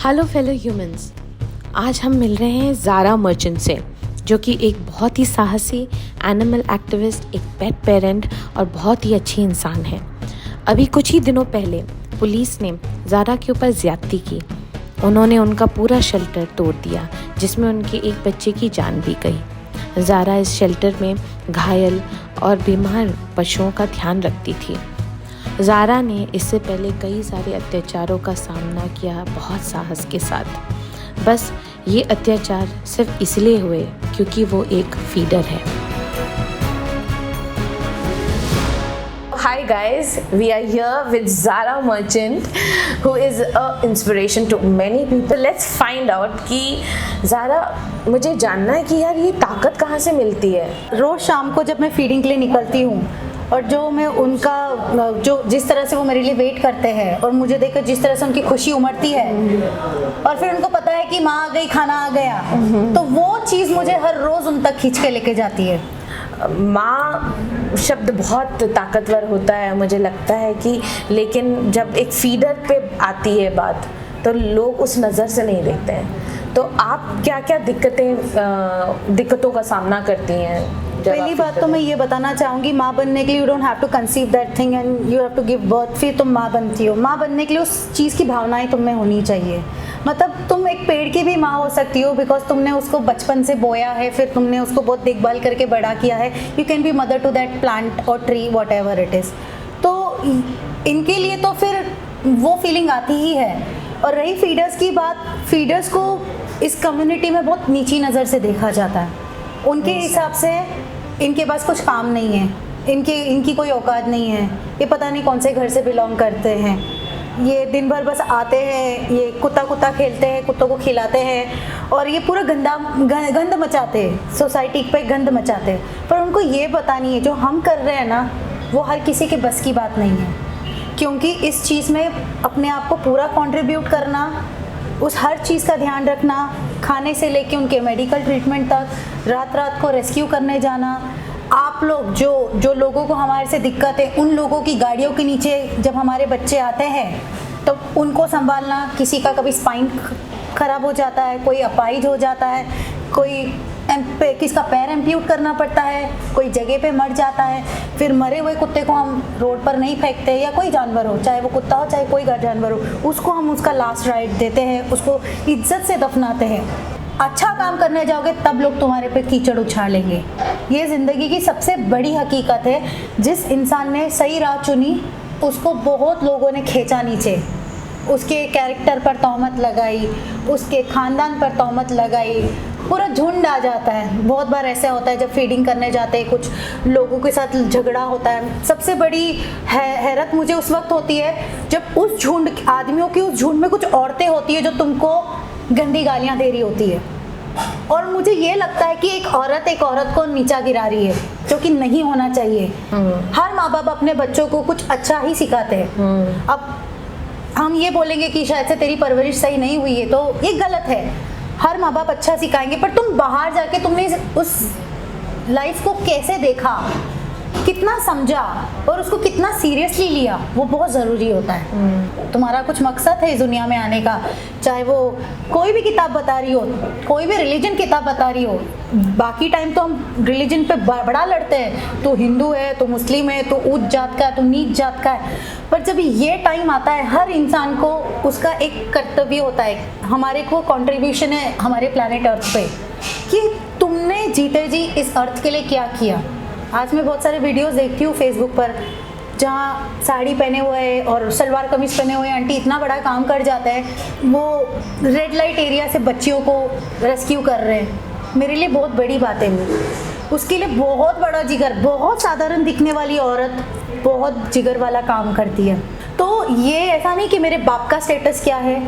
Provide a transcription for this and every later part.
Hello fellow humans, आज हम मिल रहे हैं ज़ारा मर्चेंट से, जो कि एक बहुत ही साहसी एनिमल एक्टिविस्ट, एक पेट पेरेंट और बहुत ही अच्छी इंसान है। अभी कुछ ही दिनों पहले पुलिस ने ज़ारा के ऊपर ज़्यादती की। उन्होंने उनका पूरा शेल्टर तोड़ दिया, जिसमें उनके एक बच्चे की जान भी गई। ज़ारा इस शेल्टर में घायल और बीमार पशुओं का ध्यान रखती थी। ज़ारा ने इससे पहले कई सारे अत्याचारों का सामना किया बहुत साहस के साथ। बस ये अत्याचार सिर्फ इसलिए हुए क्योंकि वो एक फीडर है। Hi guys, we are here with Zara Merchant, who is an inspiration to many people. Let's find out कि ज़ारा, मुझे जानना है कि यार ये ताकत कहाँ से मिलती है। रोज़ शाम को जब मैं फीडिंग के लिए निकलती हूँ और जो मैं उनका जो जिस तरह से वो मेरे लिए वेट करते हैं और मुझे देखकर जिस तरह से उनकी खुशी उमड़ती है और फिर उनको पता है कि माँ आ गई, खाना आ गया, तो वो चीज़ मुझे हर रोज़ उन तक खींच के लेके जाती है। माँ शब्द बहुत ताकतवर होता है मुझे लगता है कि, लेकिन जब एक फीडर पे आती है बात तो लोग उस नज़र से नहीं देखते हैं। तो आप क्या क्या दिक्कतों का सामना करती हैं? पहली बात तो मैं ये बताना चाहूँगी, माँ बनने के लिए you don't have to conceive that thing and you have to give birth. फिर तुम माँ बनती हो। माँ बनने के लिए उस चीज़ की भावनाएं तुम में होनी चाहिए। मतलब तुम एक पेड़ की भी माँ हो सकती हो बिकॉज तुमने उसको बचपन से बोया है, फिर तुमने उसको बहुत देखभाल करके बड़ा किया है। You can be mother to that plant और tree, whatever it is. तो इनके लिए तो फिर वो फीलिंग आती ही है। और रही फीडर्स की बात, फीडर्स को इस कम्युनिटी में बहुत नीची नज़र से देखा जाता है। उनके हिसाब से इनके पास कुछ काम नहीं है, इनकी कोई औकात नहीं है, ये पता नहीं कौन से घर से बिलोंग करते हैं, ये दिन भर बस आते हैं, ये कुत्ता खेलते हैं, कुत्तों को खिलाते हैं और ये पूरा गंद मचाते हैं, सोसाइटी पे गंद मचाते हैं। पर उनको ये पता नहीं है जो हम कर रहे हैं ना, वो हर किसी के बस की बात नहीं है। क्योंकि इस चीज़ में अपने आप को पूरा कंट्रीब्यूट करना, उस हर चीज़ का ध्यान रखना, खाने से लेके उनके मेडिकल ट्रीटमेंट तक, रात को रेस्क्यू करने जाना, आप लोग जो लोगों को हमारे से दिक्कत है, उन लोगों की गाड़ियों के नीचे जब हमारे बच्चे आते हैं तो उनको संभालना। किसी का कभी स्पाइन खराब हो जाता है, कोई अपाहिज हो जाता है, किसका पैर एम्प्यूट करना पड़ता है, कोई जगह पे मर जाता है। फिर मरे हुए कुत्ते को हम रोड पर नहीं फेंकते, या कोई जानवर हो, चाहे वो कुत्ता हो चाहे कोई जानवर हो, उसको हम उसका लास्ट राइट देते हैं, उसको इज्जत से दफनाते हैं। अच्छा काम करने जाओगे तब लोग तुम्हारे पे कीचड़ उछालेंगे। ये ज़िंदगी की सबसे बड़ी हकीकत है। जिस इंसान ने सही राह चुनी उसको बहुत लोगों ने खींचा नीचे, उसके कैरेक्टर पर तोहमत लगाई, उसके ख़ानदान पर तोहमत लगाई, पूरा झुंड आ जाता है। बहुत बार ऐसा होता है जब फीडिंग करने जाते हैं, कुछ लोगों के साथ झगड़ा होता है। सबसे बड़ी हैरत मुझे उस वक्त होती है जब उस झुंड आदमियों की, उस झुंड में कुछ औरतें होती है जो तुमको गंदी गालियाँ दे रही होती है। और मुझे ये लगता है कि एक औरत को नीचा गिरा रही है, जो कि नहीं होना चाहिए। हर माँ बाप अपने बच्चों को कुछ अच्छा ही सिखाते हैं। अब हम ये बोलेंगे कि शायद से तेरी परवरिश सही नहीं हुई है, तो ये गलत है। हर माँ बाप अच्छा सिखाएंगे, पर तुम बाहर जाके तुमने उस लाइफ को कैसे देखा, कितना समझा और उसको कितना सीरियसली लिया, वो बहुत ज़रूरी होता है। तुम्हारा कुछ मकसद है इस दुनिया में आने का, चाहे वो कोई भी किताब बता रही हो, कोई भी रिलीजन किताब बता रही हो। बाकी टाइम तो हम रिलीजन पे बड़ा लड़ते हैं, तो हिंदू है, तो मुस्लिम है, तो उच्च जात का है, तो नीच जात का है। पर जब ये टाइम आता है, हर इंसान को उसका एक कर्तव्य होता है। हमारे को कंट्रीब्यूशन है हमारे प्लैनेट अर्थ पे, कि तुमने जीते जी इस अर्थ के लिए क्या किया। आज मैं बहुत सारे वीडियोस देखती हूँ फेसबुक पर, जहाँ साड़ी पहने हुए और सलवार कमीज पहने हुए आंटी इतना बड़ा काम कर जाते हैं, वो रेड लाइट एरिया से बच्चियों को रेस्क्यू कर रहे हैं। मेरे लिए बहुत बड़ी बात है वो। उसके लिए बहुत बड़ा जिगर, बहुत साधारण दिखने वाली औरत बहुत जिगर वाला काम करती है। तो ये ऐसा नहीं कि मेरे बाप का स्टेटस क्या है,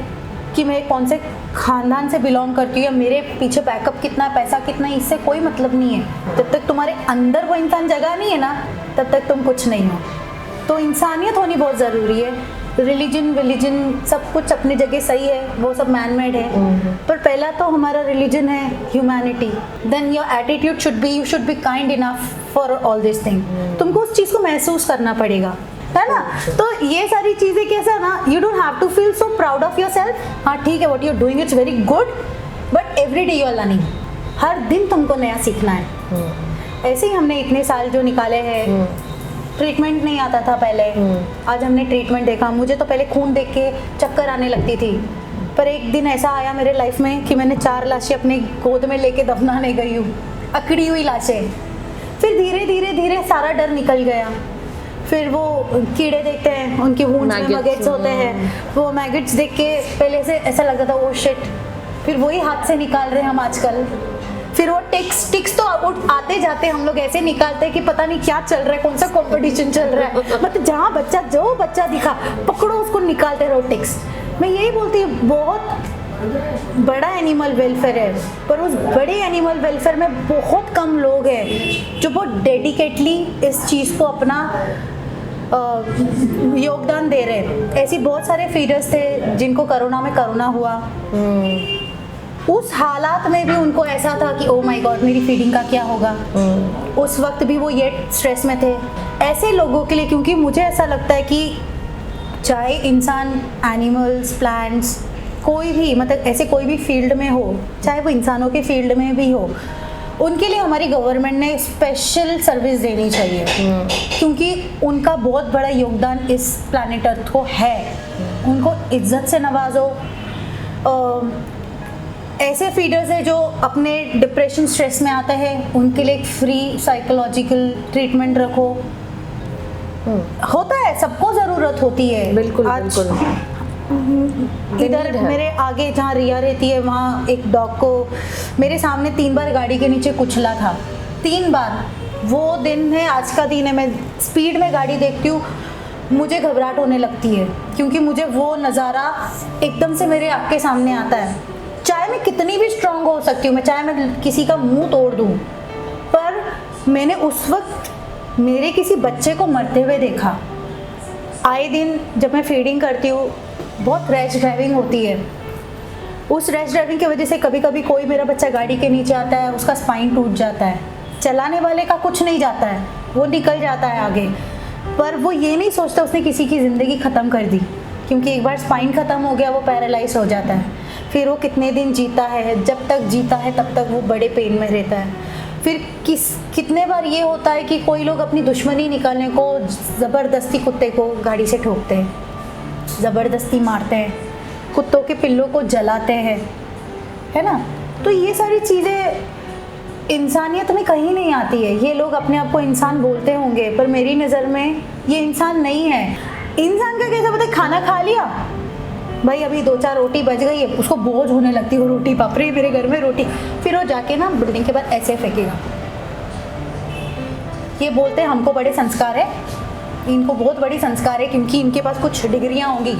कि मैं कौन से ख़ानदान से बिलोंग करती हूँ, या मेरे पीछे बैकअप कितना है, पैसा कितना है, इससे कोई मतलब नहीं है। जब तक तुम्हारे अंदर वो इंसान जगह नहीं है ना, तब तक तुम कुछ नहीं हो। तो इंसानियत होनी बहुत ज़रूरी है। रिलीजन सब कुछ अपनी जगह सही है, वो सब मैन मेड है, पर पहला तो हमारा रिलीजन है humanity. Then your attitude should be, you should be kind enough for all this thing. तुमको उस चीज़ को महसूस करना पड़ेगा। है ना। तो ये सारी चीजें कैसा ना, you don't have to feel so proud of yourself. हाँ ठीक है, what you are doing it's very good, but every day you are learning. हर दिन तुमको नया सीखना है। ऐसे ही हमने इतने साल जो निकाले हैं, ट्रीटमेंट नहीं आता था पहले, आज हमने ट्रीटमेंट देखा। मुझे तो पहले खून देख के चक्कर आने लगती थी, पर एक दिन ऐसा आया मेरे लाइफ में कि मैंने 4 लाशें अपने गोद में लेके दफनाने गई हूँ, अकड़ी हुई लाशें। फिर धीरे धीरे धीरे सारा डर निकल गया। फिर वो कीड़े देखते हैं, उनके वुंड्स में मैगेट्स होते हैं, वो मैगेट्स देख के पहले से ऐसा लगता था वो शिट, फिर वही हाथ से निकाल रहे हैं हम आजकल। फिर वो टिक्स तो आते जाते हम लोग ऐसे निकालते हैं कि पता नहीं क्या चल रहा है, कौन सा कंपटीशन चल रहा है। मतलब जहाँ जो बच्चा दिखा पकड़ो उसको निकालते रहो टिक्स। मैं यही बोलती हूँ, बहुत बड़ा एनिमल वेलफेयर है, पर उस बड़े एनिमल वेलफेयर में बहुत कम लोग हैं जो बहुत डेडिकेटली इस चीज़ को अपना योगदान दे रहे हैं। ऐसी बहुत सारे फीडर्स थे जिनको कोरोना में कोरोना हुआ, उस हालात में भी उनको ऐसा था कि ओ माय गॉड मेरी फीडिंग का क्या होगा। उस वक्त भी वो ये स्ट्रेस में थे। ऐसे लोगों के लिए, क्योंकि मुझे ऐसा लगता है कि चाहे इंसान एनिमल्स, प्लांट्स, कोई भी, मतलब ऐसे कोई भी फील्ड में हो, चाहे वो इंसानों के फील्ड में भी हो, उनके लिए हमारी गवर्नमेंट ने स्पेशल सर्विस देनी चाहिए, क्योंकि उनका बहुत बड़ा योगदान इस प्लैनेट अर्थ को है। उनको इज्जत से नवाजो। ऐसे फीडर्स हैं जो अपने डिप्रेशन, स्ट्रेस में आते हैं, उनके लिए फ्री साइकोलॉजिकल ट्रीटमेंट रखो। होता है, सबको ज़रूरत होती है। बिल्कुल बिल्कुल। इधर मेरे आगे जहाँ रिया रहती है, वहाँ एक डॉग को मेरे सामने 3 बार गाड़ी के नीचे कुचला था, 3 बार। वो दिन है, आज का दिन है, मैं स्पीड में गाड़ी देखती हूँ, मुझे घबराहट होने लगती है, क्योंकि मुझे वो नज़ारा एकदम से मेरे आँख के सामने आता है। चाहे मैं कितनी भी स्ट्रांग हो सकती हूँ, मैं चाहे मैं किसी का मुंह तोड़ दूँ, पर मैंने उस वक्त मेरे किसी बच्चे को मरते हुए देखा। आए दिन जब मैं फीडिंग करती हूँ, बहुत रैश ड्राइविंग होती है। उस रैश ड्राइविंग की वजह से कभी कभी कोई मेरा बच्चा गाड़ी के नीचे आता है, उसका स्पाइन टूट जाता है। चलाने वाले का कुछ नहीं जाता है, वो निकल जाता है आगे, पर वो ये नहीं सोचता उसने किसी की ज़िंदगी ख़त्म कर दी, क्योंकि एक बार स्पाइन ख़त्म हो गया वो पैरालाइज हो जाता है। फिर वो कितने दिन जीता है, जब तक जीता है तब तक वो बड़े पेन में रहता है। फिर कितने बार ये होता है कि कोई लोग अपनी दुश्मनी निकालने को ज़बरदस्ती कुत्ते को गाड़ी से ठोकते हैं, ज़बरदस्ती मारते हैं, कुत्तों के पिल्लों को जलाते हैं, है ना। तो ये सारी चीज़ें इंसानियत में कहीं नहीं आती है। ये लोग अपने आप को इंसान बोलते होंगे, पर मेरी नज़र में ये इंसान नहीं है। इंसान का कैसा पता है, खाना खा लिया भाई, अभी 2-4 रोटी बच गई है, उसको बोझ होने लगती है वो रोटी, बाप रे मेरे घर में रोटी। फिर वो जाके ना बिल्डिंग के बाद ऐसे फेंकेगा। ये बोलते हैं हमको बड़े संस्कार है, इनको बहुत बड़ी संस्कार है, क्योंकि इनके पास कुछ डिग्रियां होंगी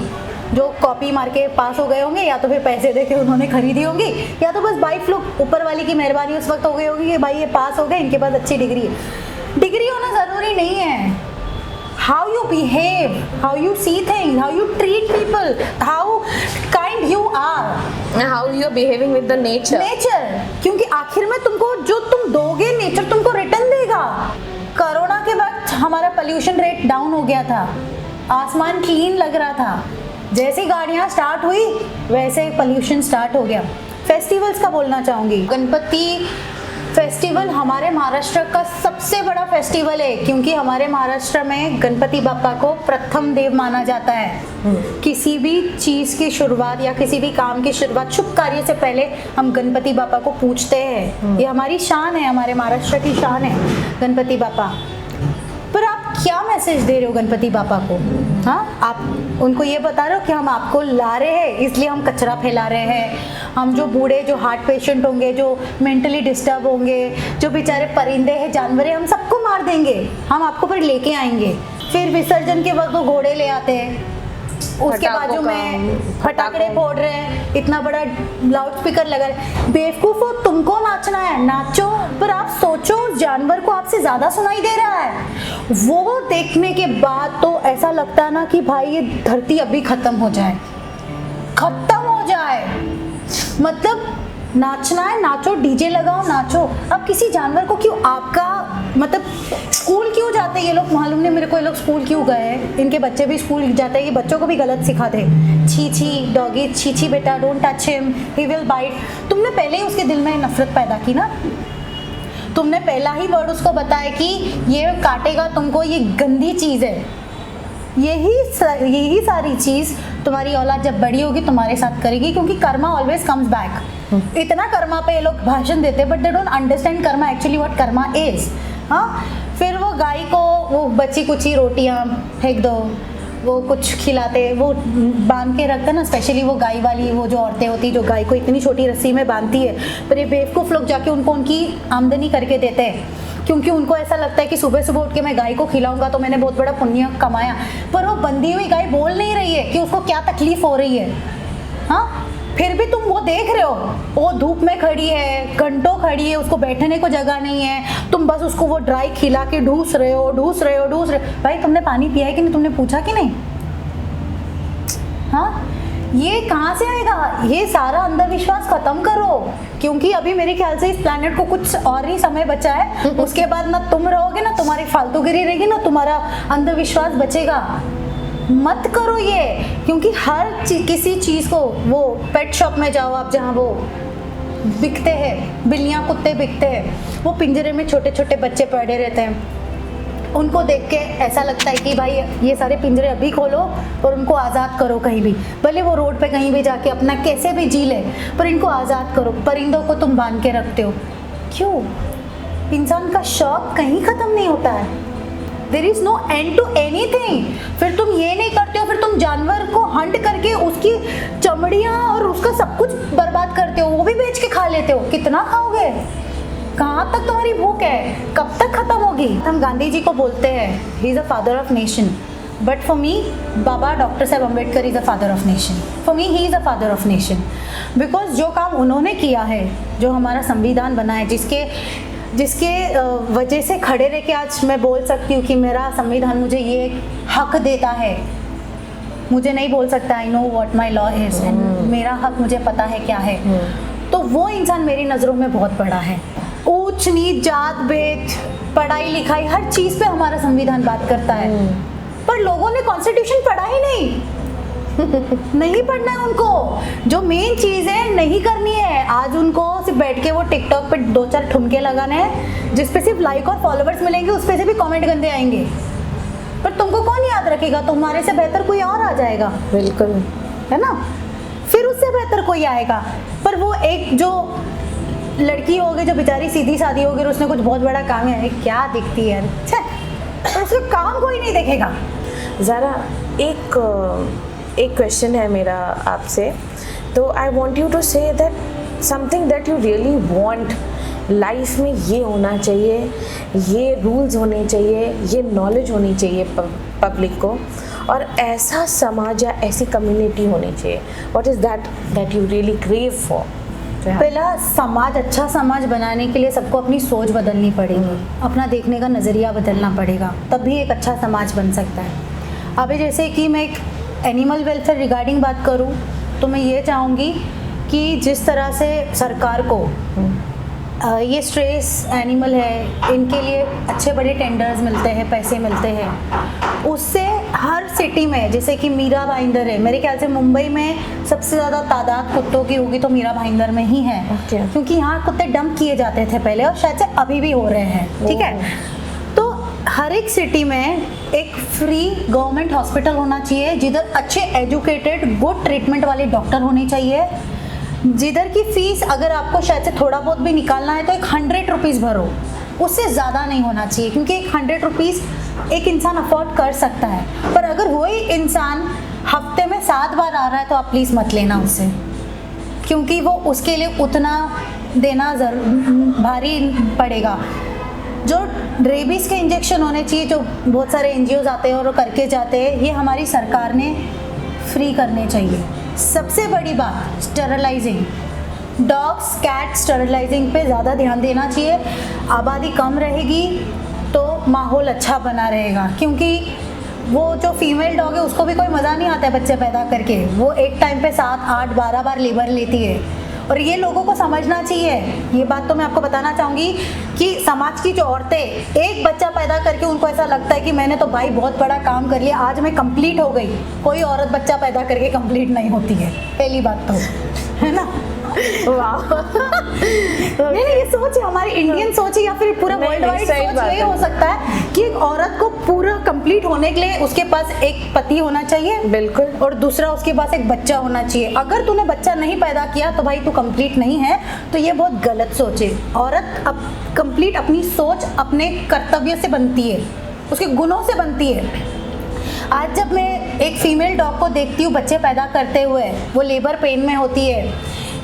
जो कॉपी मार के पास हो गए होंगे, या तो फिर पैसे दे के उन्होंने खरीदी होंगी, या तो बस बाई फ्लूक ऊपर वाले की मेहरबानी उस वक्त हो गई होगी कि भाई ये पास हो गए, इनके पास अच्छी डिग्री है। डिग्री होना ज़रूरी नहीं है। How you behave, how you see things, how you treat people, how kind you are, how you are behaving with the nature. क्योंकि आखिर में तुमको जो तुम दोगे, नेचर तुमको रिटर्न देगा। कोरोना के वक्त हमारा पोल्यूशन रेट डाउन हो गया था, आसमान क्लीन लग रहा था। जैसे गाड़ियाँ स्टार्ट हुई वैसे पोल्यूशन स्टार्ट हो गया। फेस्टिवल्स का बोलना चाहूँगी, गणपति फेस्टिवल हमारे महाराष्ट्र का सबसे बड़ा फेस्टिवल है, क्योंकि हमारे महाराष्ट्र में गणपति बापा को प्रथम देव माना जाता है। किसी भी चीज़ की शुरुआत या किसी भी काम की शुरुआत, शुभ कार्य से पहले हम गणपति बापा को पूजते हैं। ये हमारी शान है, हमारे महाराष्ट्र की शान है गणपति बापा। पर आप क्या मैसेज दे रहे हो गणपति बापा को? हाँ, आप उनको ये बता रहे हो कि हम आपको ला रहे हैं इसलिए हम कचरा फैला रहे हैं। हम जो बूढ़े, जो हार्ट पेशेंट होंगे, जो मेंटली डिस्टर्ब होंगे, जो बेचारे परिंदे हैं, जानवर हैं, हम सबको मार देंगे, हम आपको फिर लेके आएंगे। फिर विसर्जन के वक्त वो घोड़े ले आते हैं, उसके बाजू में फटाकड़े फोड़ रहे हैं, इतना बड़ा लाउड स्पीकर लगा है। बेवकूफ़ो, तुमको नाचना है नाचो, पर आप सोचो जानवर को आपसे ज़्यादा सुनाई दे रहा है। वो देखने के बाद तो ऐसा लगता है ना कि भाई ये धरती अभी खत्म हो जाए, खत्म हो जाए। मतलब नाचना है नाचो, डीजे लगाओ नाचो। अब किसी जानवर को क्यों आपका मतलब स्कूल क्यों जाते हैं ये लोग, मालूम नहीं मेरे को ये लोग स्कूल क्यों गए हैं। इनके बच्चे भी स्कूल जाते हैं, ये बच्चों को भी गलत सिखाते हैं, छी छी डॉगी, छी छी बेटा, don't touch him, he will bite. तुमने पहले ही उसके दिल में नफरत पैदा की ना, तुमने पहला ही वर्ड उसको बताया कि ये काटेगा तुमको, ये गंदी चीज़ है। यही सारी चीज़ तुम्हारी औलाद जब बड़ी होगी तुम्हारे साथ करेगी, क्योंकि कर्मा ऑलवेज कम्स बैक। इतना कर्मा पे ये लोग भाषण देते हैं, but they don't understand Karma actually what Karma is. हाँ, फिर वो गाय को वो बची कुची रोटियाँ फेंक दो, वो कुछ खिलाते, वो बांध के रखते ना, स्पेशली वो गाय वाली वो जो औरतें होती जो गाय को इतनी छोटी रस्सी में बांधती है, पर ये बेवकूफ़ लोग जाके उनको उनकी आमदनी करके देते हैं, क्योंकि उनको ऐसा लगता है कि सुबह सुबह उठ के मैं गाय को खिलाऊंगा तो मैंने बहुत बड़ा पुण्य कमाया। पर वो बंधी हुई गाय बोल नहीं रही है कि उसको क्या तकलीफ हो रही है। हाँ, फिर भी तुम वो देख रहे हो, वो धूप में खड़ी है, घंटों खड़ी है, उसको बैठने को जगह नहीं है, तुम बस उसको वो ड्राई खिला के ढूंस रहे हो। भाई तुमने पानी पिया है कि नहीं, तुमने पूछा कि नहीं? हाँ, ये कहाँ से आएगा? ये सारा अंधविश्वास खत्म करो, क्योंकि अभी मेरे ख्याल से इस प्लैनेट को कुछ और ही समय बचा है। उसके बाद ना तुम रहोगे, ना तुम्हारी फालतूगिरी रहेगी, ना तुम्हारा अंधविश्वास बचेगा। मत करो ये, क्योंकि किसी चीज़ को, वो पेट शॉप में जाओ आप, जहाँ वो बिकते हैं, बिल्लियाँ कुत्ते बिकते हैं, वो पिंजरे में छोटे छोटे बच्चे पड़े रहते हैं, उनको देख के ऐसा लगता है कि भाई ये सारे पिंजरे अभी खोलो और उनको आज़ाद करो कहीं भी, भले वो रोड पे कहीं भी जाके अपना कैसे भी जी ले, पर इनको आज़ाद करो। परिंदों को तुम बांध के रखते हो, क्यों? इंसान का शौक कहीं ख़त्म नहीं होता है, there is no end to anything. फिर तुम ये नहीं करते हो, फिर तुम जानवर को हंट करके उसकी चमड़ियाँ और उसका सब कुछ बर्बाद करते हो, वो भी बेच के खा लेते हो। कितना खाओगे? कहाँ तक तुम्हारी भूख है? कब तक खत्म होगी? हम गांधी जी को बोलते हैं he is a father of nation, but for me Baba doctor Saheb Ambedkar is a father of nation. For me he is a father of nation, because जो काम उन्होंने किया है, जो हमारा संविधान बना है, जिसके वजह से खड़े रह के आज मैं बोल सकती हूँ कि मेरा संविधान मुझे ये हक देता है। मुझे नहीं बोल सकता I know what my law is, and मेरा हक मुझे पता है क्या है। तो वो इंसान मेरी नज़रों में बहुत बड़ा है। ऊंच नीच, जात भेद, पढ़ाई लिखाई, हर चीज़ पे हमारा संविधान बात करता है, पर लोगों ने कॉन्स्टिट्यूशन पढ़ा ही नहीं पढ़ना है उनको। जो मेन चीज़ है नहीं करनी है, आज उनको सिर्फ बैठ के वो टिकटॉक पे 2-4 ठुमके लगाने हैं, जिस पे सिर्फ लाइक और फॉलोवर्स मिलेंगे, उस पे से भी कमेंट गंदे आएंगे, पर तुमको कौन याद रखेगा? तुम्हारे से बेहतर कोई और आ जाएगा, बिल्कुल, है ना? फिर उससे बेहतर कोई आएगा, पर वो एक जो लड़की होगी जो बेचारी सीधी सादी होगी, उसने कुछ बहुत बड़ा काम है, क्या दिखती है, पर उसका काम कोई नहीं देखेगा। ज़रा एक क्वेश्चन है मेरा आपसे, तो I want you to say that something that you really want life में, ये होना चाहिए, ये रूल्स होने चाहिए, ये नॉलेज होनी चाहिए पब्लिक को, और ऐसा समाज या ऐसी कम्युनिटी होनी चाहिए। What is that you really crave for? पहला, समाज, अच्छा समाज बनाने के लिए सबको अपनी सोच बदलनी पड़ेगी, अपना देखने का नज़रिया बदलना पड़ेगा, तब भी एक अच्छा समाज बन सकता है। अभी जैसे कि मैं एक एनिमल वेलफेयर रिगार्डिंग बात करूं, तो मैं ये चाहूँगी कि जिस तरह से सरकार को ये स्ट्रेस एनिमल है, इनके लिए अच्छे बड़े टेंडर्स मिलते हैं, पैसे मिलते हैं, उससे हर सिटी में, जैसे कि मीरा भाईंदर है, मेरे ख्याल से मुंबई में सबसे ज़्यादा तादाद कुत्तों की होगी तो मीरा भाईंदर में ही है, क्योंकि यहाँ कुत्ते डंप किए जाते थे पहले, और शायद से अभी भी हो रहे हैं, ठीक है? तो हर एक सिटी में एक फ्री गवर्नमेंट हॉस्पिटल होना चाहिए, जिधर अच्छे एजुकेटेड गुड ट्रीटमेंट वाले डॉक्टर होने चाहिए, जिधर की फीस अगर आपको शायद से थोड़ा बहुत भी निकालना है तो एक 100 रुपीज़ भरो, उससे ज़्यादा नहीं होना चाहिए, क्योंकि एक 100 रुपीज़ एक इंसान अफोर्ड कर सकता है। पर अगर वही इंसान हफ्ते में 7 बार आ रहा है तो आप प्लीज़ मत लेना उससे, क्योंकि वो उसके लिए उतना देना भारी पड़ेगा। जो रेबीज़ के इंजेक्शन होने चाहिए, जो बहुत सारे NGOs आते हैं और वो करके जाते हैं, ये हमारी सरकार ने फ्री करने चाहिए। सबसे बड़ी बात, स्टेरलाइजिंग, डॉग्स कैट स्टेरलाइजिंग पे ज़्यादा ध्यान देना चाहिए। आबादी कम रहेगी तो माहौल अच्छा बना रहेगा, क्योंकि वो जो फीमेल डॉग है उसको भी कोई मज़ा नहीं आता है बच्चे पैदा करके, वो एक टाइम पे 7, 8, 12 बार लेबर लेती है, और ये लोगों को समझना चाहिए। ये बात तो मैं आपको बताना चाहूँगी कि समाज की जो औरतें एक बच्चा पैदा करके उनको ऐसा लगता है कि मैंने तो भाई बहुत बड़ा काम कर लिया, आज मैं कंप्लीट हो गई। कोई औरत बच्चा पैदा करके कंप्लीट नहीं होती है, पहली बात तो, है ना। नहीं, ये सोच है हमारी इंडियन सोच है या फिर पूरा वर्ल्ड वाइड सोच ये हो सकता है कि एक औरत को पूरा कंप्लीट होने के लिए उसके पास एक पति होना चाहिए, बिल्कुल, और दूसरा उसके पास एक बच्चा होना चाहिए। अगर तूने बच्चा नहीं पैदा किया तो भाई तू कंप्लीट नहीं है। तो ये बहुत गलत सोच है। औरत अब कंप्लीट अपनी सोच अपने कर्तव्य से बनती है, उसके गुणों से बनती है। आज जब मैं एक फीमेल डॉग को देखती हूँ बच्चे पैदा करते हुए, वो लेबर पेन में होती है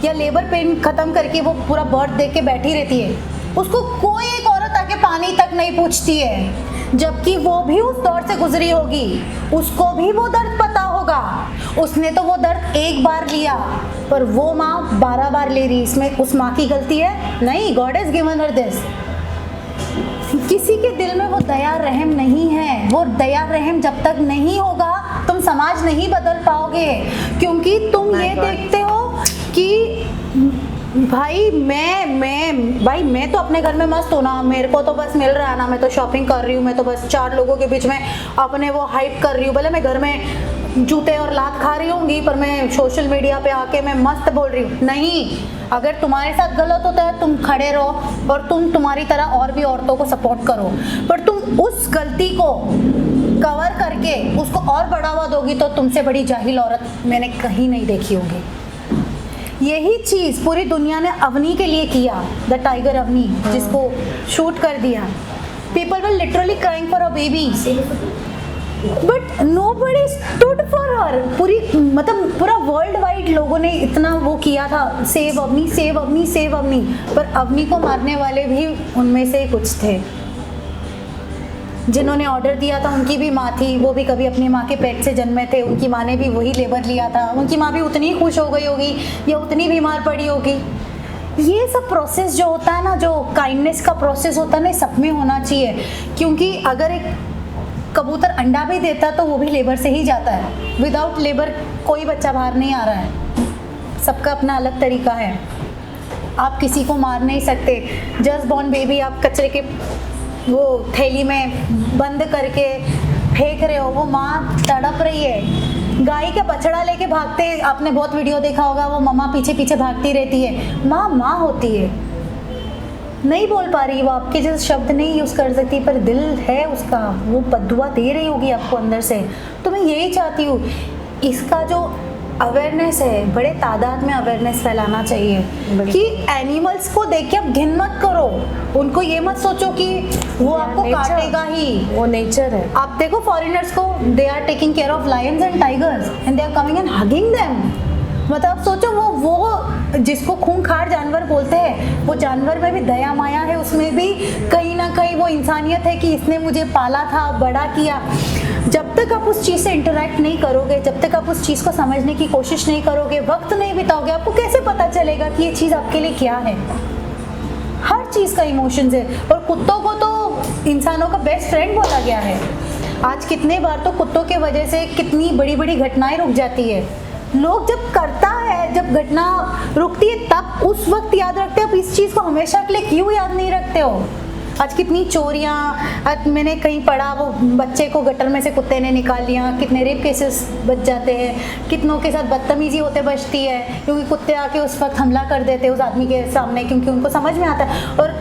या लेबर पेन खत्म करके वो पूरा बर्थ देख के बैठी रहती है, उसको कोई एक औरत आके पानी तक नहीं पूछती है, जबकि वो भी उस दौर से गुजरी होगी, उसको भी वो दर्द पता होगा। उसने तो वो दर्द एक बार लिया, पर वो माँ 12 बार ले रही। इसमें उस माँ की गलती है? नहीं, God has given her this. किसी के दिल में वो दया रहम नहीं है। वो दया रहम जब तक नहीं होगा तुम समाज नहीं बदल पाओगे, क्योंकि तुम ये देखते हो कि भाई मैं तो अपने घर में मस्त हूँ ना, मेरे को तो बस मिल रहा है ना, मैं तो शॉपिंग कर रही हूँ, मैं तो बस 4 लोगों के बीच में अपने वो हाइप कर रही हूँ। भले मैं घर में जूते और लात खा रही होंगी, पर मैं सोशल मीडिया पे आके मैं मस्त बोल रही हूँ। नहीं, अगर तुम्हारे साथ गलत होता है तुम खड़े रहो और तुम तुम्हारी तरह और भी औरतों को सपोर्ट करो, पर तुम उस गलती को कवर करके उसको और बढ़ावा दोगी तो तुमसे बड़ी जाहिल औरत मैंने कहीं नहीं देखी होगी। यही चीज़ पूरी दुनिया ने अवनी के लिए किया, द टाइगर अवनी, जिसको शूट कर दिया। People were literally crying for a baby, but nobody stood for her. पूरी मतलब पूरा वर्ल्ड वाइड लोगों ने इतना वो किया था, save Avni, save Avni, save Avni, पर अवनी को मारने वाले भी उनमें से कुछ थे। जिन्होंने ऑर्डर दिया था उनकी भी माँ थी, वो भी कभी अपनी माँ के पेट से जन्मे थे, उनकी माँ ने भी वही लेबर लिया था, उनकी माँ भी उतनी खुश हो गई होगी या उतनी बीमार पड़ी होगी। ये सब प्रोसेस जो होता है ना, जो काइंडनेस का प्रोसेस होता है ना, सब में होना चाहिए। क्योंकि अगर एक कबूतर अंडा भी देता तो वो भी लेबर से ही जाता है। विदाउट लेबर कोई बच्चा बाहर नहीं आ रहा है। सबका अपना अलग तरीका है। आप किसी को मार नहीं सकते। जस्ट बॉर्न बेबी आप कचरे के वो थैली में बंद करके फेंक रहे हो, वो माँ तड़प रही है। गाय का बछड़ा लेके भागते, आपने बहुत वीडियो देखा होगा, वो मम्मा पीछे पीछे भागती रहती है। माँ माँ होती है, नहीं बोल पा रही, वो आपके जैसे शब्द नहीं यूज़ कर सकती, पर दिल है उसका, वो बद्दुआ दे रही होगी आपको अंदर से। तो मैं यही चाहती हूँ, इसका जो अवेयरनेस है, बड़े तादाद में अवेयरनेस फैलाना चाहिए कि एनिमल्स को देख के आप घिन मत करो, उनको ये मत सोचो कि वो आपको काटेगा ही, वो नेचर है। आप देखो फॉरेनर्स को, they are taking care of lions and tigers and they are coming and hugging them. मतलब सोचो वो जिसको खूंखार जानवर बोलते हैं, वो जानवर में भी दया माया है, उसमें भी कहीं ना कहीं वो इंसानियत है कि इसने मुझे पाला था, बड़ा किया। जब तक आप उस चीज़ से इंटरेक्ट नहीं करोगे, जब तक आप उस चीज़ को समझने की कोशिश नहीं करोगे, वक्त नहीं बिताओगे, आपको कैसे पता चलेगा कि ये चीज़ आपके लिए क्या है। हर चीज़ का इमोशंस है, और कुत्तों को तो इंसानों का बेस्ट फ्रेंड बोला गया है। आज कितने बार तो कुत्तों के वजह से कितनी बड़ी बड़ी घटनाएं रुक जाती है। लोग जब करता है, जब घटना रुकती है, तब उस वक्त याद रखते हो। आप इस चीज़ को हमेशा के लिए क्यों याद नहीं रखते हो? आज कितनी चोरियाँ, आज मैंने कहीं पढ़ा, वो बच्चे को गटर में से कुत्ते ने निकाल लिया, कितने रेप केसेस बच जाते हैं, कितनों के साथ बदतमीजी होते बचती है, क्योंकि कुत्ते आके उस वक्त हमला कर देते हैं उस आदमी के सामने, क्योंकि उनको समझ में आता है। और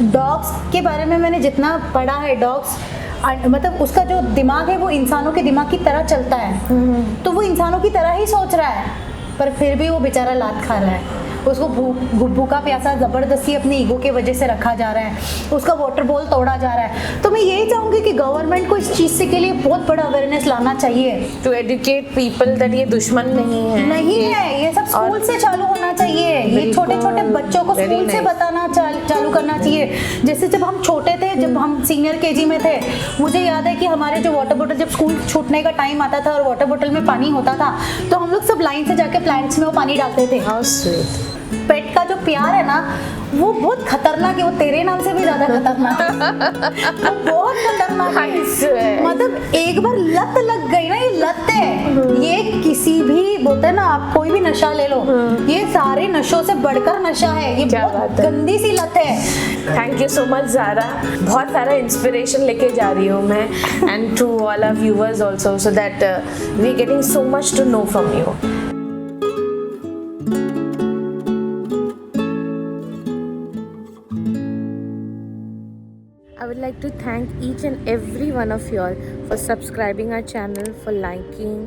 डॉग्स के बारे में मैंने जितना पढ़ा है, डॉग्स मतलब उसका जो दिमाग है वो इंसानों के दिमाग की तरह चलता है, तो वो इंसानों की तरह ही सोच रहा है, पर फिर भी वो बेचारा लात खा रहा है। उसको भूखा प्यासा ज़बरदस्ती अपनी ईगो के वजह से रखा जा रहा है, उसका वाटर बॉल तोड़ा जा रहा है। तो मैं यही चाहूँगी कि गवर्नमेंट को इस चीज़ से के लिए बहुत बड़ा अवेयरनेस लाना चाहिए, टू एजुकेट पीपल दैट ये दुश्मन नहीं है, ये सब स्कूल से चालू होना चाहिए। ये छोटे छोटे बच्चों को स्कूल से बताना चालू करना चाहिए। जैसे जब हम छोटे थे, जब हम सीनियर केजी में थे, मुझे याद है कि हमारे जो वाटर बॉटल, जब स्कूल छूटने का टाइम आता था और वाटर बॉटल में पानी होता था, तो हम लोग सब लाइन से जाके प्लांट्स में वो पानी डालते थे। How sweet. पेट का जो प्यार है ना वो बहुत खतरनाक है, वो तेरे नाम से भी ज्यादा खतरनाक है। वो बहुत खतरनाक है। मतलब एक बार लत लग गई ना, ये लत है, ये किसी भी बोलते हैं ना, आप कोई भी नशा ले लो, ये सारे नशों से बढ़कर नशा है, ये बहुत गंदी सी लत है। Thank you so much Zara, बहुत सारा इंस्पिरेशन लेके जा रही हूँ मैं, and to all our viewers also, so that we getting so much to know from you. I would like to thank each and every one of you all for subscribing our channel, for liking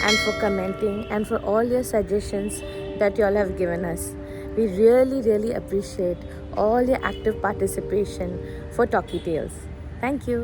and for commenting and for all your suggestions that you all have given us. We really appreciate all your active participation for Talkie Tales. Thank you.